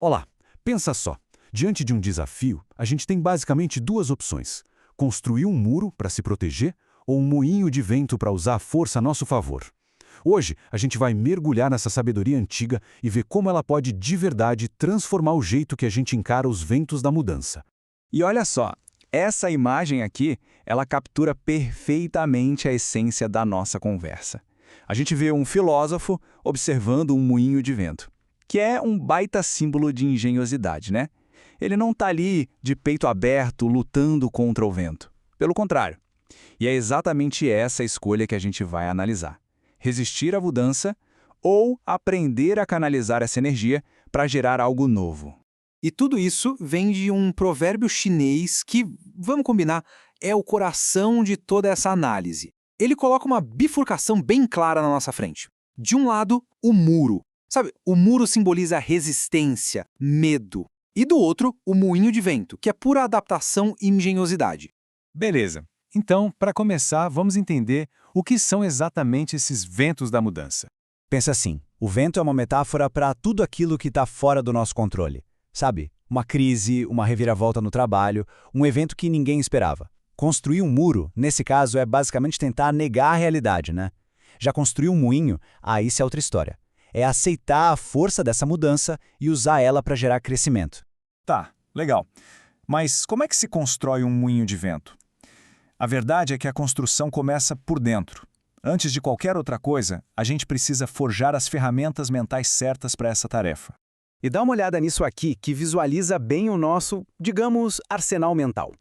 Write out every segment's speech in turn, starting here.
Olá, pensa só. Diante de um desafio, a gente tem basicamente duas opções: construir um muro para se proteger ou um moinho de vento para usar a força a nosso favor. Hoje, a gente vai mergulhar nessa sabedoria antiga e ver como ela pode de verdade transformar o jeito que a gente encara os ventos da mudança. E olha só, essa imagem aqui, ela captura perfeitamente a essência da nossa conversa. A gente vê um filósofo observando um moinho de vento, que é um baita símbolo de engenhosidade, né? Ele não está ali de peito aberto lutando contra o vento. Pelo contrário. E é exatamente essa escolha que a gente vai analisar. Resistir à mudança ou aprender a canalizar essa energia para gerar algo novo. E tudo isso vem de um provérbio chinês que, vamos combinar, é o coração de toda essa análise. Ele coloca uma bifurcação bem clara na nossa frente. De um lado, o muro. Sabe, o muro simboliza resistência, medo. E do outro, o moinho de vento, que é pura adaptação e engenhosidade. Beleza. Então, para começar, vamos entender o que são exatamente esses ventos da mudança. Pensa assim, o vento é uma metáfora para tudo aquilo que está fora do nosso controle. Sabe, uma crise, uma reviravolta no trabalho, um evento que ninguém esperava. Construir um muro, nesse caso, é basicamente tentar negar a realidade, né? Já construir um moinho, aí isso é outra história. É aceitar a força dessa mudança e usar ela para gerar crescimento. Tá, legal. Mas como é que se constrói um moinho de vento? A verdade é que a construção começa por dentro. Antes de qualquer outra coisa, a gente precisa forjar as ferramentas mentais certas para essa tarefa. E dá uma olhada nisso aqui, que visualiza bem o nosso, digamos, arsenal mental.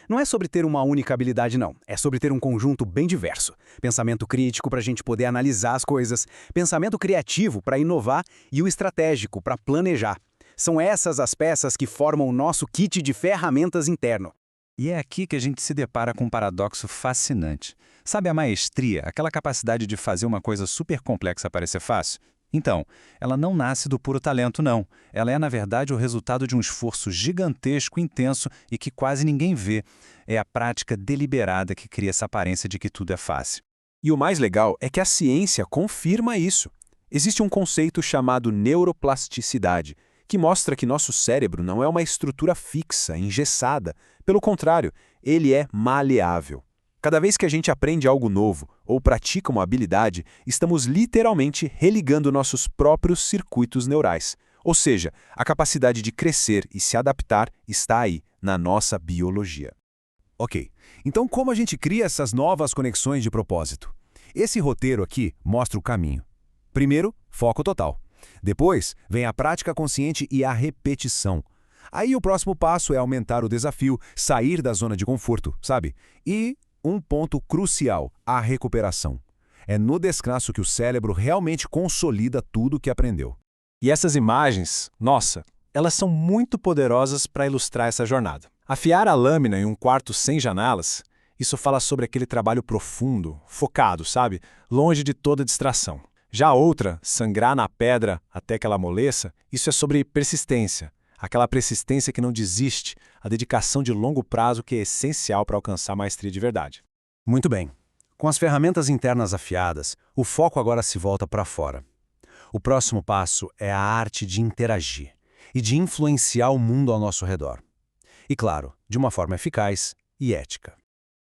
Não é sobre ter uma única habilidade, não. É sobre ter um conjunto bem diverso. Pensamento crítico para a gente poder analisar as coisas, pensamento criativo para inovar e o estratégico para planejar. São essas as peças que formam o nosso kit de ferramentas interno. E é aqui que a gente se depara com um paradoxo fascinante. Sabe a maestria, aquela capacidade de fazer uma coisa super complexa parecer fácil? Então, ela não nasce do puro talento, não. Ela é, na verdade, o resultado de um esforço gigantesco, intenso e que quase ninguém vê. É a prática deliberada que cria essa aparência de que tudo é fácil. E o mais legal é que a ciência confirma isso. Existe um conceito chamado neuroplasticidade, que mostra que nosso cérebro não é uma estrutura fixa, engessada. Pelo contrário, ele é maleável. Cada vez que a gente aprende algo novo ou pratica uma habilidade, estamos literalmente religando nossos próprios circuitos neurais. Ou seja, a capacidade de crescer e se adaptar está aí, na nossa biologia. Ok, então como a gente cria essas novas conexões de propósito? Esse roteiro aqui mostra o caminho. Primeiro, foco total. Depois, vem a prática consciente e a repetição. Aí o próximo passo é aumentar o desafio, sair da zona de conforto, sabe? E um ponto crucial, a recuperação. É no descanso que o cérebro realmente consolida tudo o que aprendeu. E essas imagens, nossa, elas são muito poderosas para ilustrar essa jornada. Afiar a lâmina em um quarto sem janelas, isso fala sobre aquele trabalho profundo, focado, sabe? Longe de toda distração. Já a outra, sangrar na pedra até que ela amoleça, isso é sobre persistência. Aquela persistência que não desiste, a dedicação de longo prazo que é essencial para alcançar a maestria de verdade. Muito bem. Com as ferramentas internas afiadas, o foco agora se volta para fora. O próximo passo é a arte de interagir e de influenciar o mundo ao nosso redor. E claro, de uma forma eficaz e ética.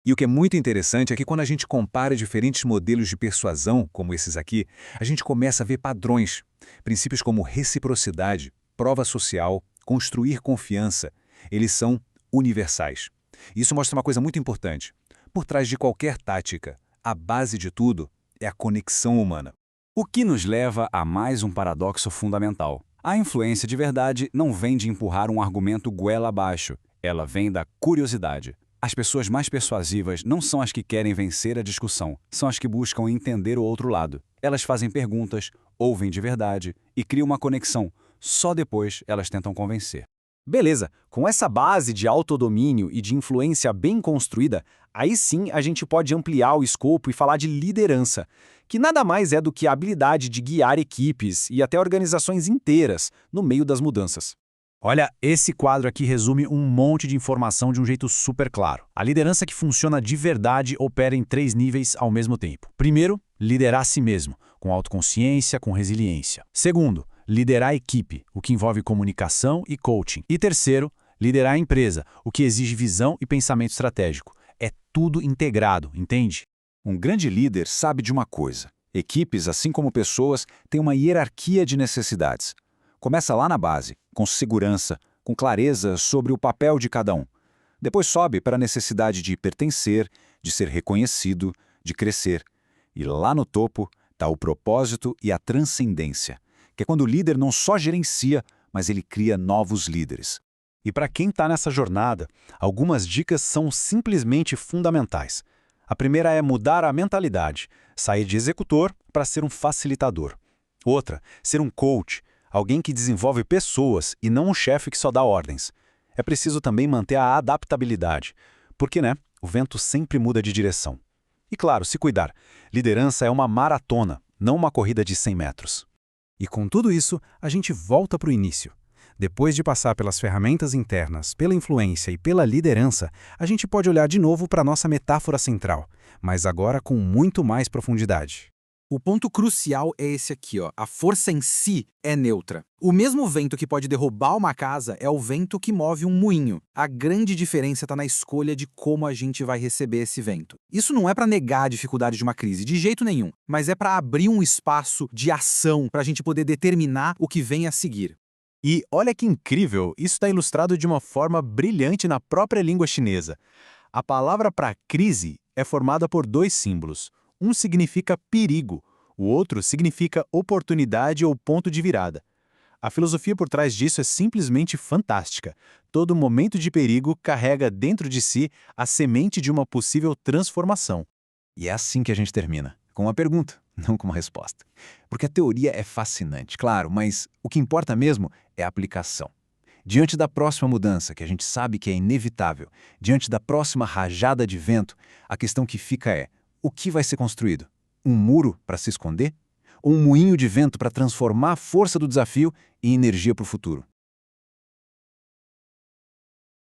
E o que é muito interessante é que quando a gente compara diferentes modelos de persuasão, como esses aqui, a gente começa a ver padrões. Princípios como reciprocidade, prova social, construir confiança, eles são universais. Isso mostra uma coisa muito importante. Por trás de qualquer tática, a base de tudo é a conexão humana. O que nos leva a mais um paradoxo fundamental. A influência de verdade não vem de empurrar um argumento goela abaixo, ela vem da curiosidade. As pessoas mais persuasivas não são as que querem vencer a discussão, são as que buscam entender o outro lado. Elas fazem perguntas, ouvem de verdade e criam uma conexão. Só depois elas tentam convencer. Beleza, com essa base de autodomínio e de influência bem construída, aí sim a gente pode ampliar o escopo e falar de liderança, que nada mais é do que a habilidade de guiar equipes e até organizações inteiras no meio das mudanças. Olha, esse quadro aqui resume um monte de informação de um jeito super claro. A liderança que funciona de verdade opera em 3 níveis ao mesmo tempo. Primeiro, liderar a si mesmo, com autoconsciência, com resiliência. Segundo, liderar a equipe, o que envolve comunicação e coaching. E terceiro, liderar a empresa, o que exige visão e pensamento estratégico. É tudo integrado, entende? Um grande líder sabe de uma coisa. Equipes, assim como pessoas, têm uma hierarquia de necessidades. Começa lá na base, com segurança, com clareza sobre o papel de cada um. Depois sobe para a necessidade de pertencer, de ser reconhecido, de crescer. E lá no topo está o propósito e a transcendência, que é quando o líder não só gerencia, mas ele cria novos líderes. E para quem está nessa jornada, algumas dicas são simplesmente fundamentais. A primeira é mudar a mentalidade, sair de executor para ser um facilitador. Outra, ser um coach, alguém que desenvolve pessoas e não um chefe que só dá ordens. É preciso também manter a adaptabilidade, porque, o vento sempre muda de direção. E claro, se cuidar, liderança é uma maratona, não uma corrida de 100 metros. E com tudo isso, a gente volta para o início. Depois de passar pelas ferramentas internas, pela influência e pela liderança, a gente pode olhar de novo para a nossa metáfora central, mas agora com muito mais profundidade. O ponto crucial é esse aqui, ó. A força em si é neutra. O mesmo vento que pode derrubar uma casa é o vento que move um moinho. A grande diferença está na escolha de como a gente vai receber esse vento. Isso não é para negar a dificuldade de uma crise, de jeito nenhum, mas é para abrir um espaço de ação para a gente poder determinar o que vem a seguir. E olha que incrível, isso está ilustrado de uma forma brilhante na própria língua chinesa. A palavra para crise é formada por dois símbolos. Um significa perigo, o outro significa oportunidade ou ponto de virada. A filosofia por trás disso é simplesmente fantástica. Todo momento de perigo carrega dentro de si a semente de uma possível transformação. E é assim que a gente termina, com uma pergunta, não com uma resposta. Porque a teoria é fascinante, claro, mas o que importa mesmo é a aplicação. Diante da próxima mudança, que a gente sabe que é inevitável, diante da próxima rajada de vento, a questão que fica é: o que vai ser construído? Um muro para se esconder? Ou um moinho de vento para transformar a força do desafio em energia para o futuro?